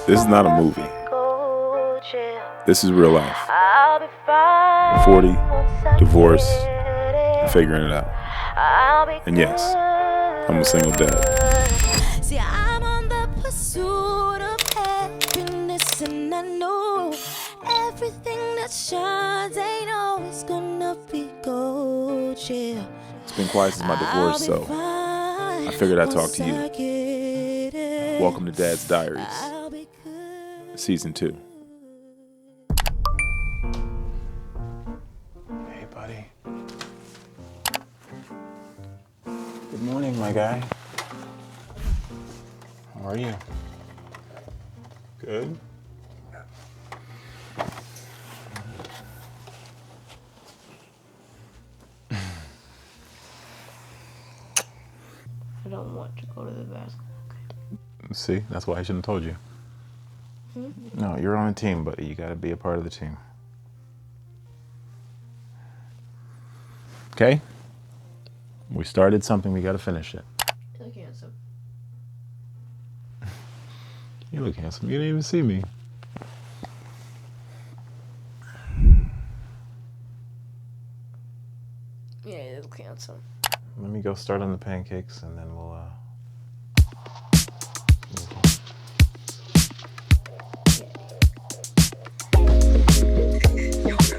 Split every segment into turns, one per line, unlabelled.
This is not a movie. This is real life. 40, divorced, and figuring it out. And yes, I'm a single dad.
See, I'm on the pursuit of happiness, and I know everything that shines ain't always gonna be gold, yeah.
It's been quiet since my divorce, so I figured I'd talk to you. Welcome to Dad's Diaries, Season 2.
Hey, buddy. Good morning, my guy. How are you? Good?
I don't want to go to the basketball game.
See, that's why I shouldn't have told you. No, you're on a team, buddy. You gotta be a part of the team. Okay? We started something, we gotta finish it.
You look handsome.
You look handsome. You didn't even see me.
Yeah, you look handsome.
Let me go start on the pancakes and then we'll,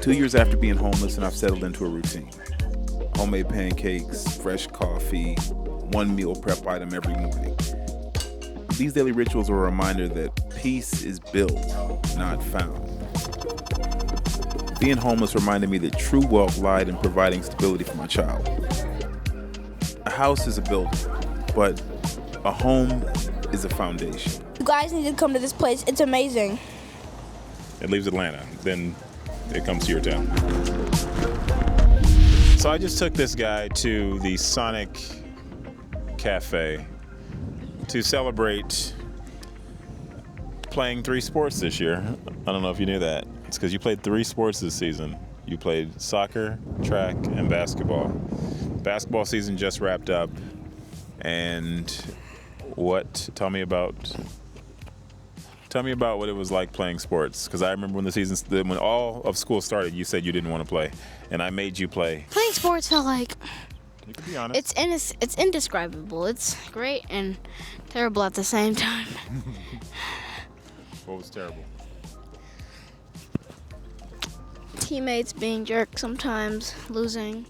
2 years after being homeless, and I've settled into a routine. Homemade pancakes, fresh coffee, one meal prep item every morning. These daily rituals are a reminder that peace is built, not found. Being homeless reminded me that true wealth lied in providing stability for my child. A house is a building, but a home is a foundation.
You guys need to come to this place. It's amazing.
It leaves Atlanta, then it comes to your town.
So I just took this guy to the Sonic Cafe to celebrate playing 3 sports this year. I don't know if you knew that. It's because you played 3 sports this season. You played soccer, track, and basketball. Basketball season just wrapped up. And tell me about what it was like playing sports. Because I remember when all of school started, you said you didn't want to play. And I made you play.
Playing sports felt like,
You can be honest.
it's indescribable. It's great and terrible at the same time.
What was terrible?
Teammates being jerks sometimes, losing.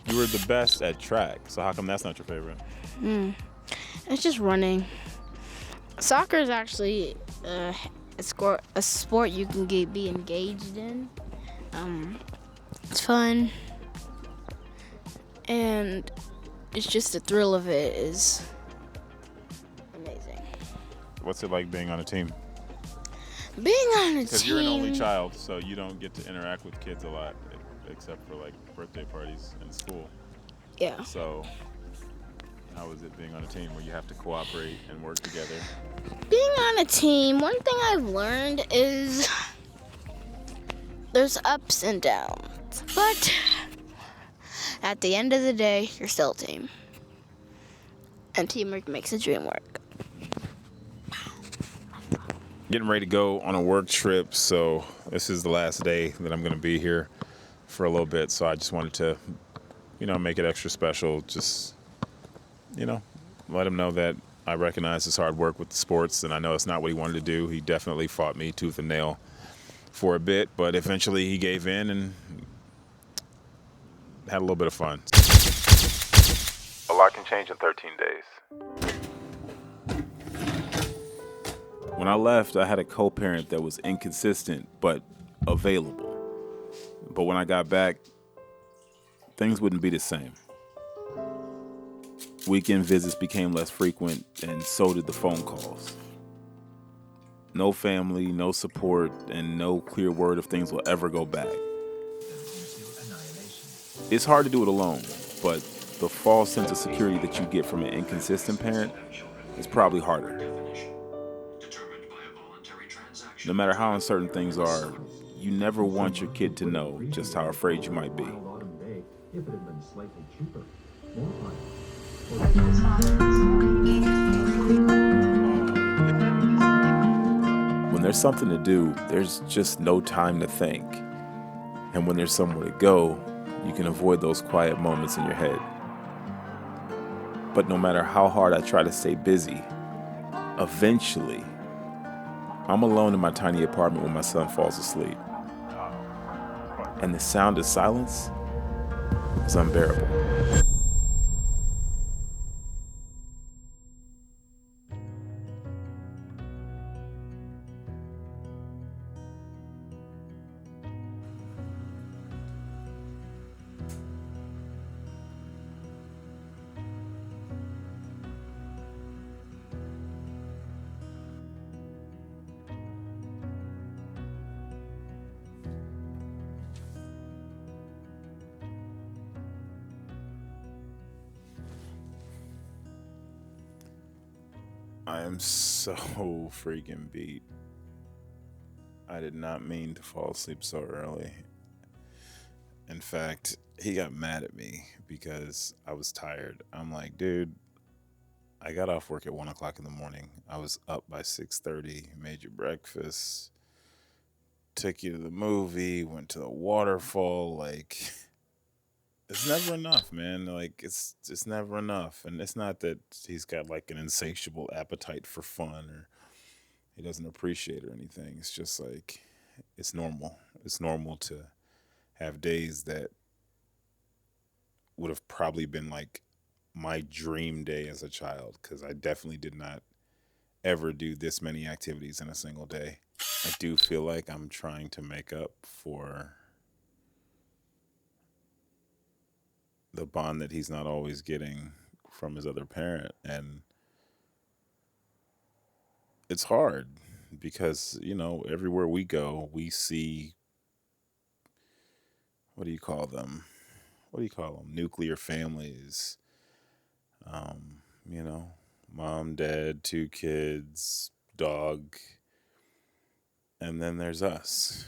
You were the best at track, so how come that's not your favorite?
It's just running. Soccer is actually a sport you can be engaged in. It's fun, and it's just the thrill of it is amazing.
What's it like being on a team?
Being on a team.
Because you're an only child, so you don't get to interact with kids a lot, except for like birthday parties in school.
Yeah.
So, how is it being on a team where you have to cooperate and work together?
Being on a team, one thing I've learned is there's ups and downs, but at the end of the day, you're still a team. And teamwork makes the dream work.
Getting ready to go on a work trip, so this is the last day that I'm going to be here for a little bit, so I just wanted to, make it extra special. Just, let him know that I recognize his hard work with the sports, and I know it's not what he wanted to do. He definitely fought me tooth and nail for a bit, but eventually he gave in and had a little bit of fun.
A lot can change in 13 days. When I left, I had a co-parent that was inconsistent but available. But when I got back, things wouldn't be the same. Weekend visits became less frequent, and so did the phone calls. No family, no support, and no clear word if things will ever go back. It's hard to do it alone, but the false sense of security that you get from an inconsistent parent is probably harder. No matter how uncertain things are, you never want your kid to know just how afraid you might be. there's something to do, there's just no time to think. And when there's somewhere to go, you can avoid those quiet moments in your head. But no matter how hard I try to stay busy, eventually, I'm alone in my tiny apartment when my son falls asleep. And the sound of silence is unbearable. I am so freaking beat. I did not mean to fall asleep so early. In fact, he got mad at me because I was tired. I'm like, dude, I got off work at 1 o'clock in the morning. I was up by 6:30, made you breakfast, took you to the movie, went to the waterfall. Like, it's never enough, man. Like, it's never enough. And it's not that he's got like an insatiable appetite for fun or he doesn't appreciate it or anything. It's just like, it's normal. It's normal to have days that would have probably been like my dream day as a child, because I definitely did not ever do this many activities in a single day. I do feel like I'm trying to make up for the bond that he's not always getting from his other parent. And it's hard because, you know, everywhere we go, we see, what do you call them? Nuclear families. You know, mom, dad, 2 kids, dog, and then there's us.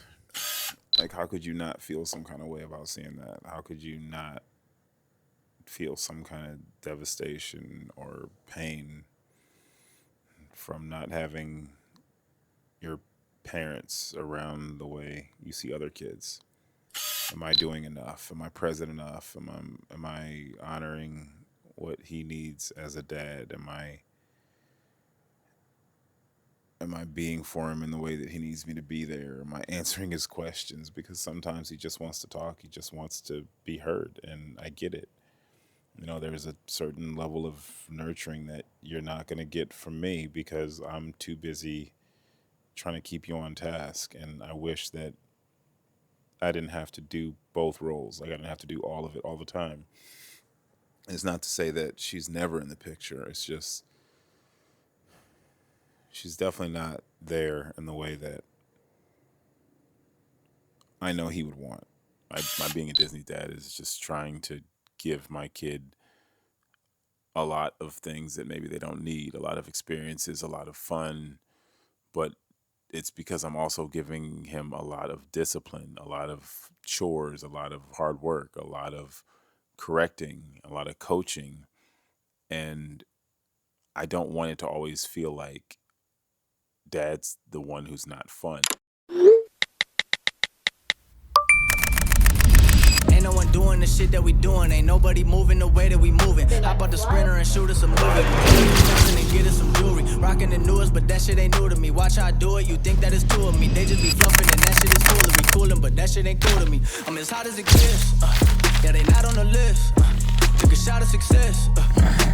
Like, how could you not feel some kind of way about seeing that? How could you not feel some kind of devastation or pain from not having your parents around the way you see other kids? Am I doing enough? Am I present enough? Am I honoring what he needs as a dad? Am I being for him in the way that he needs me to be there? Am I answering his questions? Because sometimes he just wants to talk. He just wants to be heard, and I get it. You know, there's a certain level of nurturing that you're not going to get from me because I'm too busy trying to keep you on task. And I wish that I didn't have to do both roles. Like, I didn't have to do all of it all the time. It's not to say that she's never in the picture. It's just she's definitely not there in the way that I know he would want. My being a Disney dad is just trying to give my kid a lot of things that maybe they don't need, a lot of experiences, a lot of fun, but it's because I'm also giving him a lot of discipline, a lot of chores, a lot of hard work, a lot of correcting, a lot of coaching. And I don't want it to always feel like dad's the one who's not fun.
Ain't no one doing the shit that we doing. Ain't nobody moving the way that we moving. Hop out the Sprinter and shoot us a movie. And get us some jewelry. Rocking the newest, but that shit ain't new to me. Watch how I do it, you think that it's two of me. They just be fluffing and that shit is foolery. Coolin', but that shit ain't cool to me. I'm as hot as it gets. Yeah, they not on the list. Took a shot of success.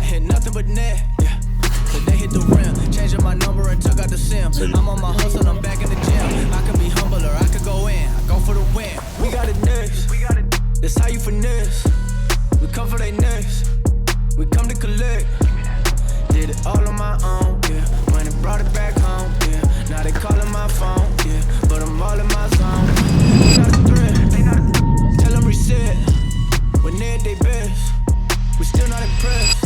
Hit nothing but net. Yeah. So they hit the rim. Changing my number and took out the sim. I'm on my hustle, I'm back in the gym. I could be humble or I could go in. I go for the win. We got it next. That's how you finesse. We come for they next. We come to collect. Did it all on my own, yeah. When it brought it back home, yeah. Now they calling my phone, yeah. But I'm all in my zone. They not a threat. Tell them reset. When they're at their best, we still not impressed.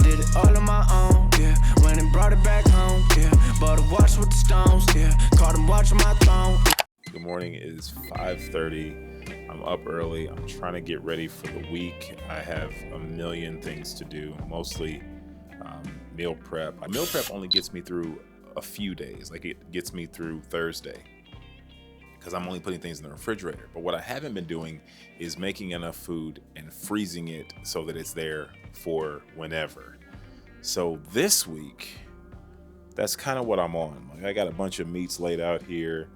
Did it all on my own, yeah. When it brought it back home, yeah. Bought a watch with the stones, yeah. Caught them watching my throne.
Good morning. It is 5:30. I'm up early. I'm trying to get ready for the week. I have a million things to do, mostly meal prep. Meal prep only gets me through a few days. Like it gets me through Thursday because I'm only putting things in the refrigerator. But what I haven't been doing is making enough food and freezing it so that it's there for whenever. So this week, that's kind of what I'm on. Like I got a bunch of meats laid out here.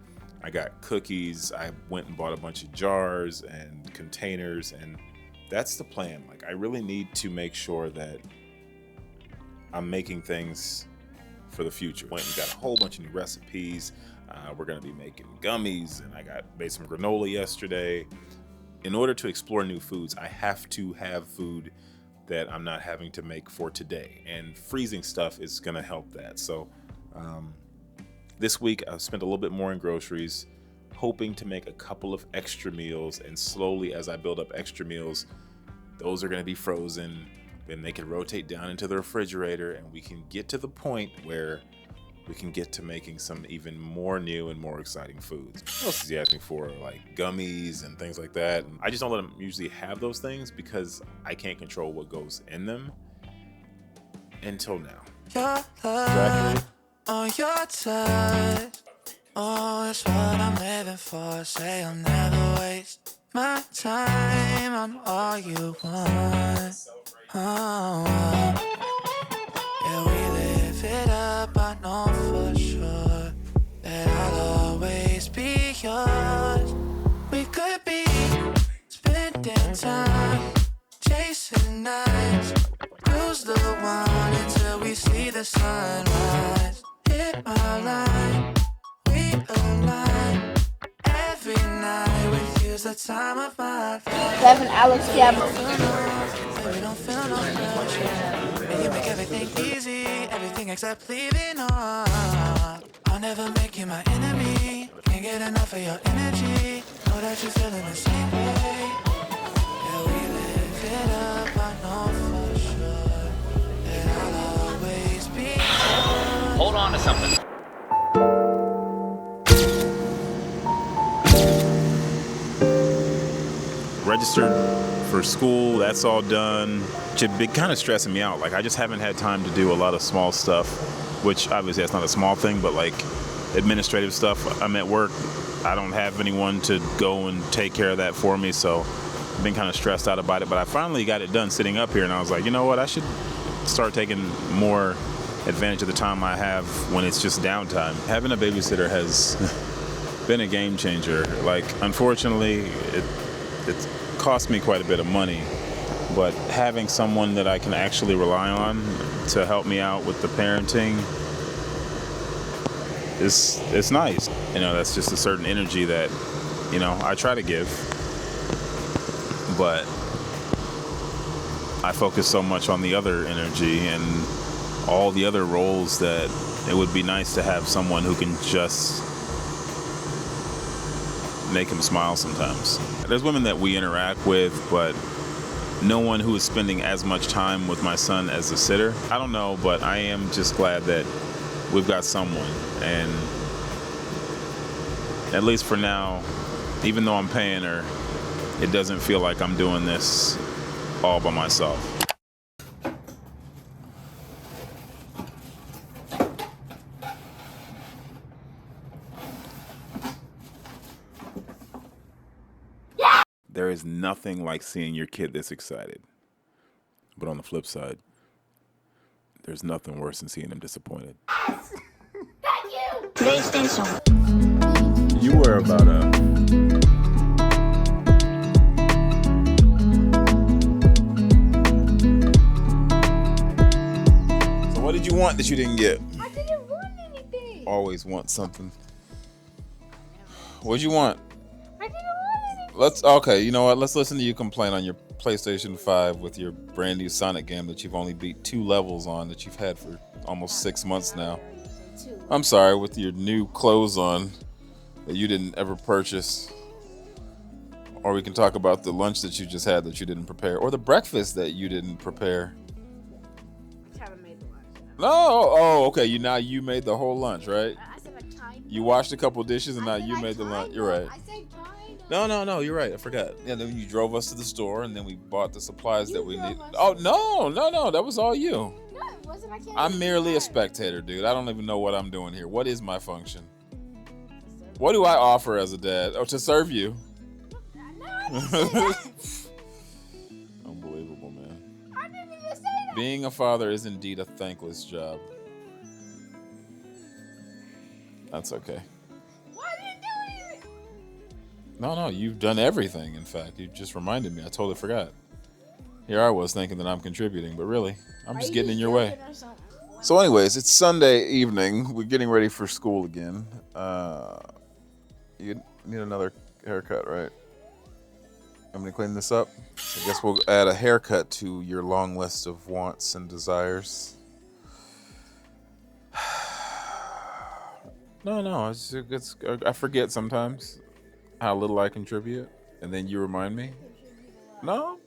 I got cookies. I went and bought a bunch of jars and containers, and that's the plan. Like I really need to make sure that I'm making things for the future. Went and got a whole bunch of new recipes. We're gonna be making gummies, and I made some granola yesterday. In order to explore new foods, I have to have food that I'm not having to make for today, and freezing stuff is gonna help that. So this week I've spent a little bit more in groceries, hoping to make a couple of extra meals, and slowly as I build up extra meals, those are gonna be frozen. Then they can rotate down into the refrigerator, and we can get to the point where we can get to making some even more new and more exciting foods. What else is he asking for? Like gummies and things like that. And I just don't let him usually have those things because I can't control what goes in them until now.
Your love, on your touch, oh, it's what I'm living for. Say I'll never waste my time. I'm all you want. Oh, yeah, we live it up. I know for sure that I'll always be yours. We could be spending time chasing nights, cruise the one until we see the sunrise. Hit my line, we align. Every night with you's the time of my life.
Bev and Alex Gabby.
We don't feel no pressure. And you make everything easy, everything except leaving on. I'll never make you my enemy. Can't get enough of your energy. Know that you're feeling the same way. Yeah, we live it up. I know for sure that I'll always be yours.
Hold on to something.
Registered for school, that's all done. It's been kind of stressing me out. Like I just haven't had time to do a lot of small stuff, which obviously that's not a small thing, but like administrative stuff. I'm at work. I don't have anyone to go and take care of that for me, so I've been kind of stressed out about it. But I finally got it done sitting up here, and I was like, you know what? I should start taking more advantage of the time I have when it's just downtime. Having a babysitter has been a game changer. Like, unfortunately, it's cost me quite a bit of money, but having someone that I can actually rely on to help me out with the parenting is nice. You know, that's just a certain energy that, you know, I try to give, but I focus so much on the other energy and all the other roles that it would be nice to have someone who can just make him smile sometimes. There's women that we interact with, but no one who is spending as much time with my son as a sitter. I don't know, but I am just glad that we've got someone. And at least for now, even though I'm paying her, it doesn't feel like I'm doing this all by myself. There is nothing like seeing your kid this excited. But on the flip side, there's nothing worse than seeing them disappointed.
PlayStation.
You were about So what did you want that you didn't get?
I didn't want anything.
Always want something. What'd you want?
I didn't want anything.
Okay, you know what? Let's listen to you complain on your PlayStation 5 with your brand new Sonic game that you've only beat 2 levels on, that you've had for almost 6 months now. I'm sorry, with your new clothes on that you didn't ever purchase. Or we can talk about the lunch that you just had that you didn't prepare, or the breakfast that you didn't prepare.
I haven't made the lunch.
No, oh, okay. You made the whole lunch, right?
I said a time.
You washed a couple dishes and now you made the lunch. You're right.
I said time.
No, you're right. I forgot. Yeah, then you drove us to the store and then we bought the supplies that we
drove
need.
us.
Oh, no, that was all you.
No, it wasn't and I can't.
I'm merely a spectator, dude. I don't even know what I'm doing here. What is my function? What do I offer as a dad? Oh, to serve you. Unbelievable, man.
I didn't even say that.
Being a father is indeed a thankless job. That's okay.
Why didn't you do anything?
No, you've done everything, in fact. You just reminded me. I totally forgot. Here I was thinking that I'm contributing, but really, I'm just getting in your way. So anyways, it's Sunday evening. We're getting ready for school again. You need another haircut, right? I'm going to clean this up. I guess we'll add a haircut to your long list of wants and desires. No, it's I forget sometimes how little I contribute, and then you remind me. No,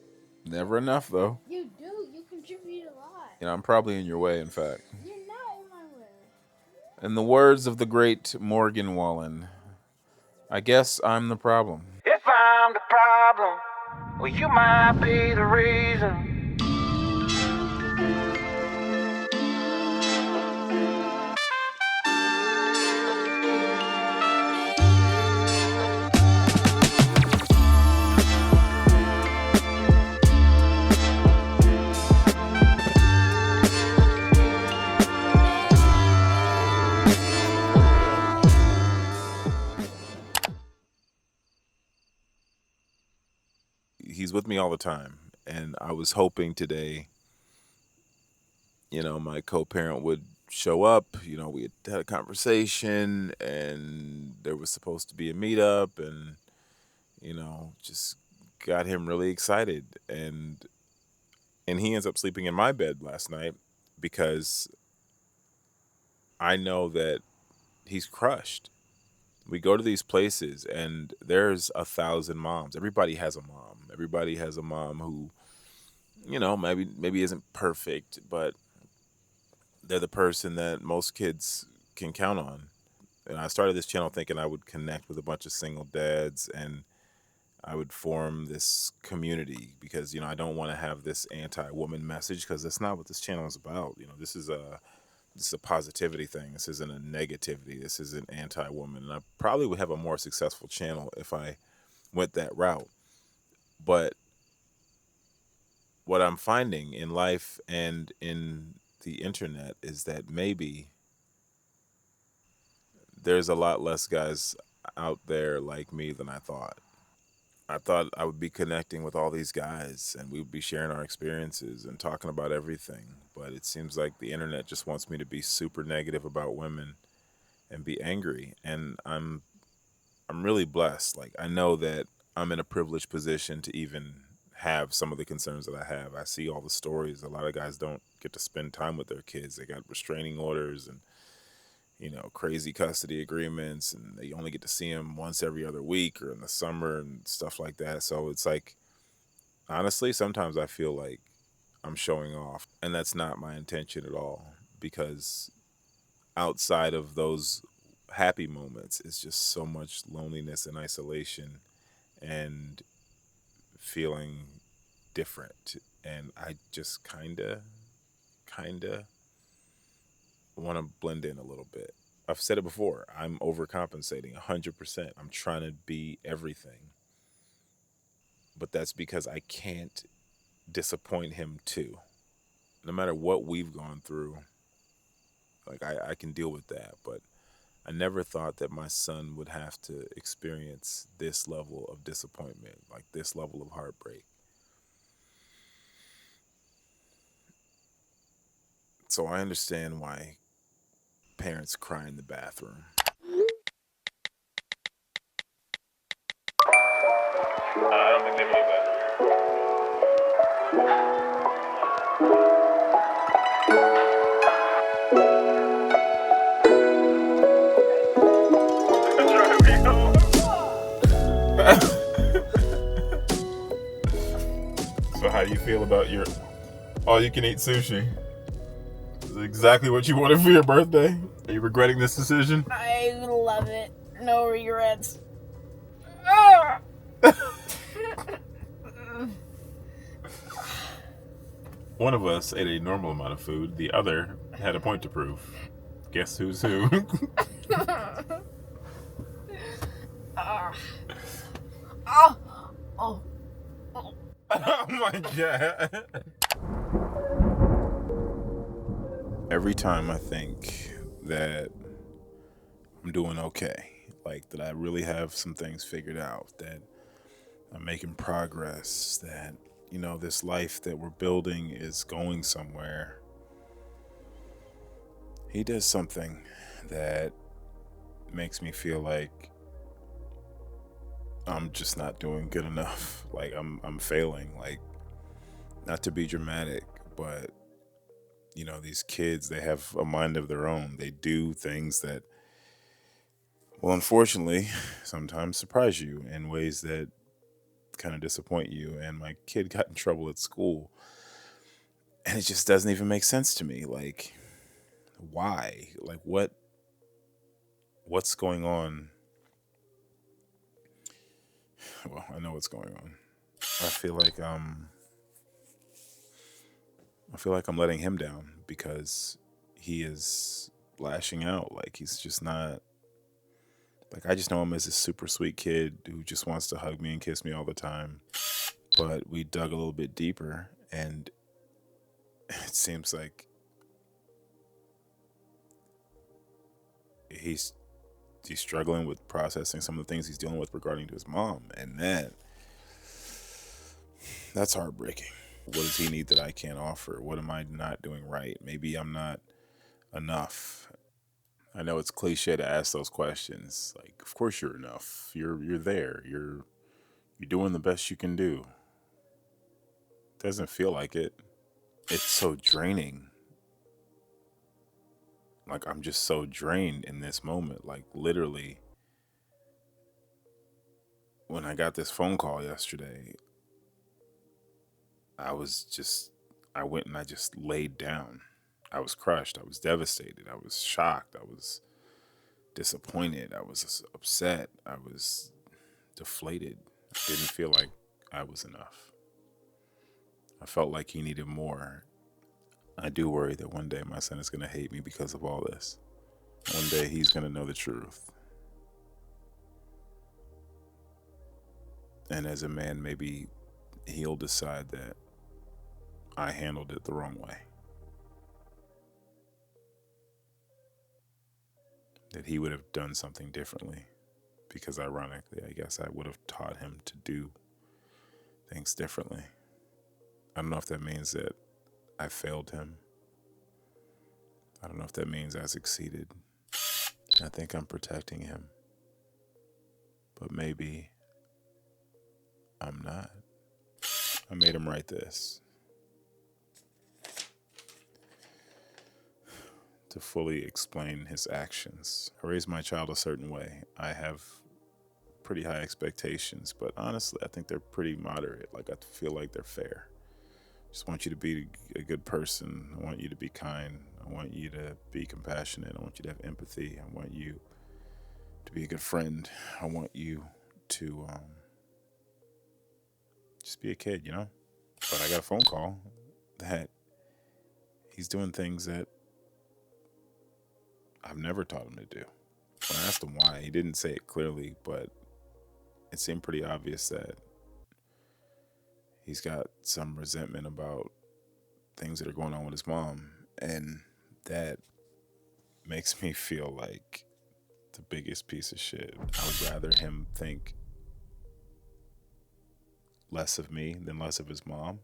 never enough though.
You do. You contribute a lot.
You know, I'm probably in your way, in fact.
You're not in my way.
In the words of the great Morgan Wallen, I guess I'm the problem.
If I'm the problem, well, you might be the reason.
He's with me all the time, and I was hoping today, my co-parent would show up. We had a conversation, and there was supposed to be a meetup, and just got him really excited, and he ends up sleeping in my bed last night because I know that he's crushed. We go to these places and there's 1,000 moms. Everybody has a mom. Everybody has a mom who, maybe isn't perfect, but they're the person that most kids can count on. And I started this channel thinking I would connect with a bunch of single dads and I would form this community because, I don't want to have this anti-woman message because that's not what this channel is about. This is a positivity thing. This isn't a negativity. This isn't anti-woman. And I probably would have a more successful channel if I went that route. But what I'm finding in life and in the internet is that maybe there's a lot less guys out there like me than I thought. I thought I would be connecting with all these guys and we would be sharing our experiences and talking about everything. But it seems like the internet just wants me to be super negative about women and be angry. And I'm really blessed. Like, I know that I'm in a privileged position to even have some of the concerns that I have. I see all the stories. A lot of guys don't get to spend time with their kids. They got restraining orders and crazy custody agreements, and they only get to see him once every other week or in the summer and stuff like that. So it's like, honestly, sometimes I feel like I'm showing off, and that's not my intention at all, because outside of those happy moments, it's just so much loneliness and isolation and feeling different. And I just kind of want to blend in a little bit. I've said it before. I'm overcompensating 100%. I'm trying to be everything. But that's because I can't disappoint him too. No matter what we've gone through, like I can deal with that. But I never thought that my son would have to experience this level of disappointment, like this level of heartbreak. So I understand why parents cry in the bathroom.
I don't think they made that.
So how do you feel about your all-you-can-eat sushi? Is it exactly what you wanted for your birthday? Are you regretting this decision?
I love it. No regrets.
One of us ate a normal amount of food. The other had a point to prove. Guess who's who?
Oh, oh,
Oh my god. Every time I think that I'm doing okay, like that I really have some things figured out, that I'm making progress, that, this life that we're building is going somewhere, he does something that makes me feel like I'm just not doing good enough. Like I'm failing. Like, not to be dramatic, but these kids, they have a mind of their own. They do things that, well, unfortunately, sometimes surprise you in ways that kind of disappoint you. And my kid got in trouble at school, and it just doesn't even make sense to me. Like, why? Like, what's going on? Well, I know what's going on. I feel like I'm letting him down because he is lashing out. Like, he's just not, like, I just know him as a super sweet kid who just wants to hug me and kiss me all the time. But we dug a little bit deeper, and it seems like he's struggling with processing some of the things he's dealing with regarding to his mom, and that's heartbreaking. What does he need that I can't offer? What am I not doing right? Maybe I'm not enough. I know it's cliche to ask those questions. Like, of course you're enough. You're there. You're doing the best you can do. Doesn't feel like it. It's so draining. Like, I'm just so drained in this moment. Like, literally, when I got this phone call yesterday, I went and I just laid down. I was crushed. I was devastated. I was shocked. I was disappointed. I was upset. I was deflated. I didn't feel like I was enough. I felt like he needed more. I do worry that one day my son is going to hate me because of all this. One day he's going to know the truth. And as a man, maybe he'll decide that I handled it the wrong way. That he would have done something differently. Because ironically, I guess I would have taught him to do things differently. I don't know if that means that I failed him. I don't know if that means I succeeded. I think I'm protecting him. But maybe I'm not. I made him write this to fully explain his actions. I raised my child a certain way. I have pretty high expectations, but honestly, I think they're pretty moderate. Like, I feel like they're fair. Just want you to be a good person. I want you to be kind. I want you to be compassionate. I want you to have empathy. I want you to be a good friend. I want you to just be a kid, But I got a phone call that he's doing things that I've never taught him to do. When I asked him why, he didn't say it clearly, but it seemed pretty obvious that he's got some resentment about things that are going on with his mom. And that makes me feel like the biggest piece of shit. I would rather him think less of me than less of his mom.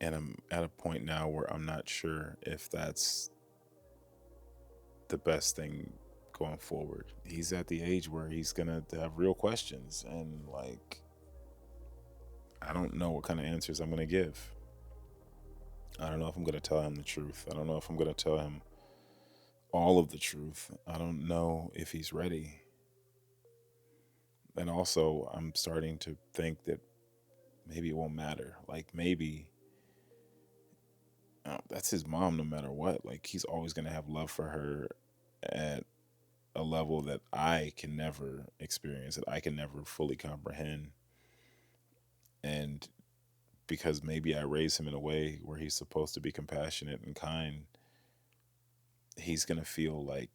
And I'm at a point now where I'm not sure if that's the best thing going forward. He's at the age where he's gonna have real questions, and like, I don't know what kind of answers I'm gonna give. I don't know if I'm gonna tell him the truth. I don't know if I'm gonna tell him all of the truth. I don't know if he's ready. And also, I'm starting to think that maybe it won't matter. Like, maybe that's his mom no matter what. Like, he's always going to have love for her at a level that I can never experience, that I can never fully comprehend. And because maybe I raised him in a way where he's supposed to be compassionate and kind, he's going to feel like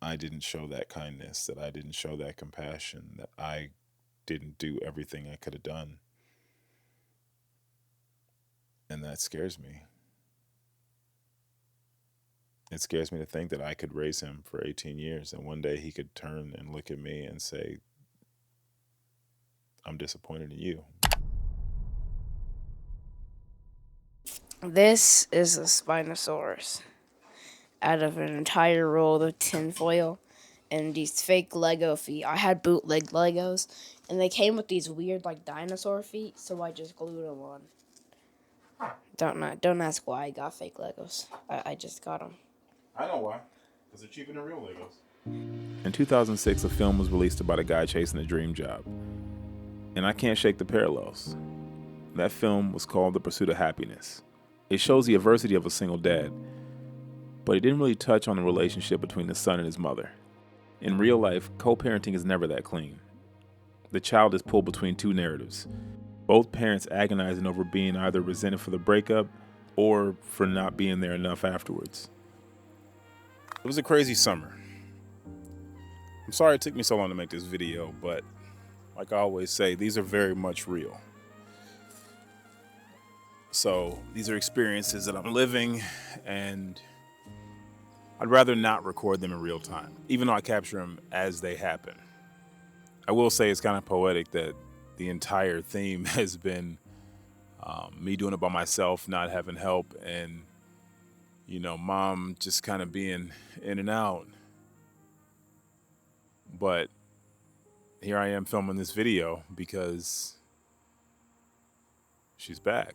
I didn't show that kindness, that I didn't show that compassion, that I didn't do everything I could have done. And that scares me. It scares me to think that I could raise him for 18 years and one day he could turn and look at me and say, I'm disappointed in you.
This is a Spinosaurus out of an entire roll of tinfoil and these fake Lego feet. I had bootleg Legos, and they came with these weird, like, dinosaur feet, so I just glued them on. Don't ask why I got fake Legos. I just got them.
I know why. Because they're cheaper than real Legos.
In 2006, a film was released about a guy chasing a dream job. And I can't shake the parallels. That film was called The Pursuit of Happiness. It shows the adversity of a single dad, but it didn't really touch on the relationship between the son and his mother. In real life, co-parenting is never that clean. The child is pulled between two narratives, both parents agonizing over being either resented for the breakup or for not being there enough afterwards.
It was a crazy summer. I'm sorry it took me so long to make this video, but like I always say, these are very much real. So these are experiences that I'm living, and I'd rather not record them in real time, even though I capture them as they happen. I will say it's kind of poetic that the entire theme has been me doing it by myself, not having help, and, you know, mom just kind of being in and out. But here I am filming this video because she's back.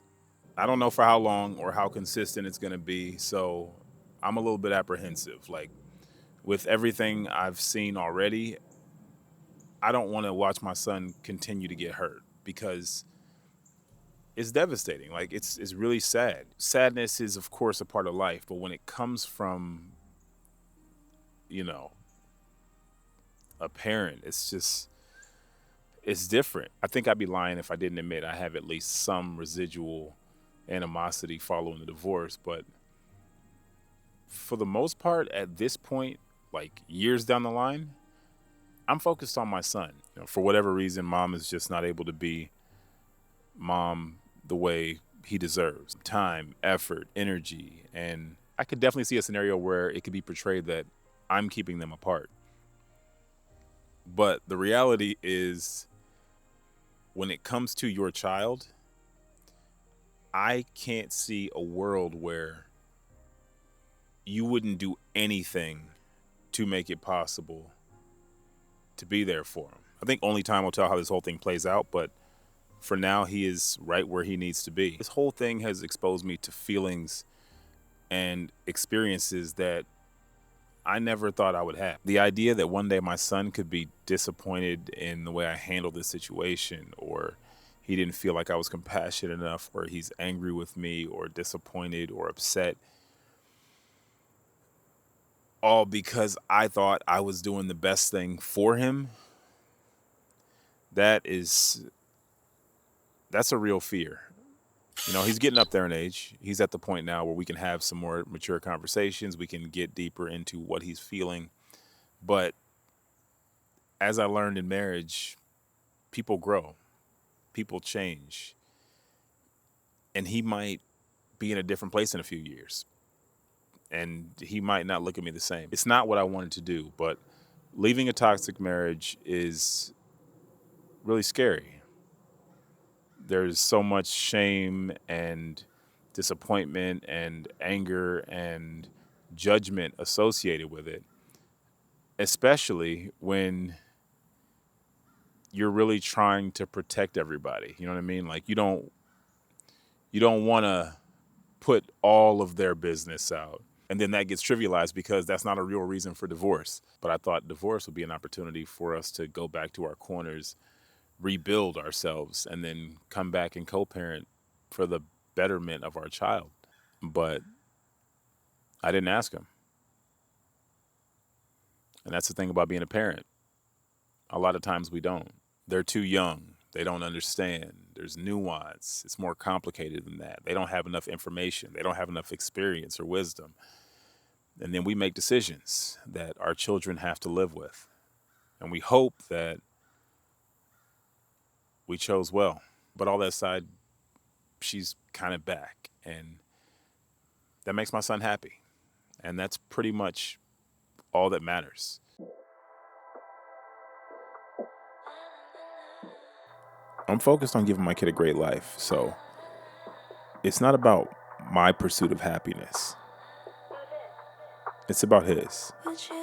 I don't know for how long or how consistent it's going to be, so I'm a little bit apprehensive. Like, with everything I've seen already, I don't want to watch my son continue to get hurt because it's devastating. Like, it's really sad. Sadness is, of course, a part of life, but when it comes from, you know, a parent, it's different. I think I'd be lying if I didn't admit I have at least some residual animosity following the divorce, but for the most part, at this point, like years down the line, I'm focused on my son. You know, for whatever reason, mom is just not able to be mom the way he deserves. Time, effort, energy, and I could definitely see a scenario where it could be portrayed that I'm keeping them apart. But the reality is, when it comes to your child, I can't see a world where you wouldn't do anything to make it possible to be there for him. I think only time will tell how this whole thing plays out, but for now, he is right where he needs to be. This whole thing has exposed me to feelings and experiences that I never thought I would have. The idea that one day my son could be disappointed in the way I handled this situation, or he didn't feel like I was compassionate enough, or he's angry with me, or disappointed, or upset, all because I thought I was doing the best thing for him, that's a real fear. You know, he's getting up there in age. He's at the point now where we can have some more mature conversations. We can get deeper into what he's feeling. But as I learned in marriage, people grow, people change, and he might be in a different place in a few years, and he might not look at me the same. It's not what I wanted to do, but leaving a toxic marriage is really scary. There's so much shame and disappointment and anger and judgment associated with it, especially when you're really trying to protect everybody. You know what I mean? Like, you don't want to put all of their business out. And then that gets trivialized because that's not a real reason for divorce. But I thought divorce would be an opportunity for us to go back to our corners, rebuild ourselves, and then come back and co-parent for the betterment of our child. But I didn't ask him. And that's the thing about being a parent. A lot of times we don't. They're too young. They don't understand. There's nuance. It's more complicated than that. They don't have enough information. They don't have enough experience or wisdom. And then we make decisions that our children have to live with. And we hope that we chose well. But all that aside, she's kind of back. And that makes my son happy. And that's pretty much all that matters.
I'm focused on giving my kid a great life, so it's not about my pursuit of happiness. It's about his.
With you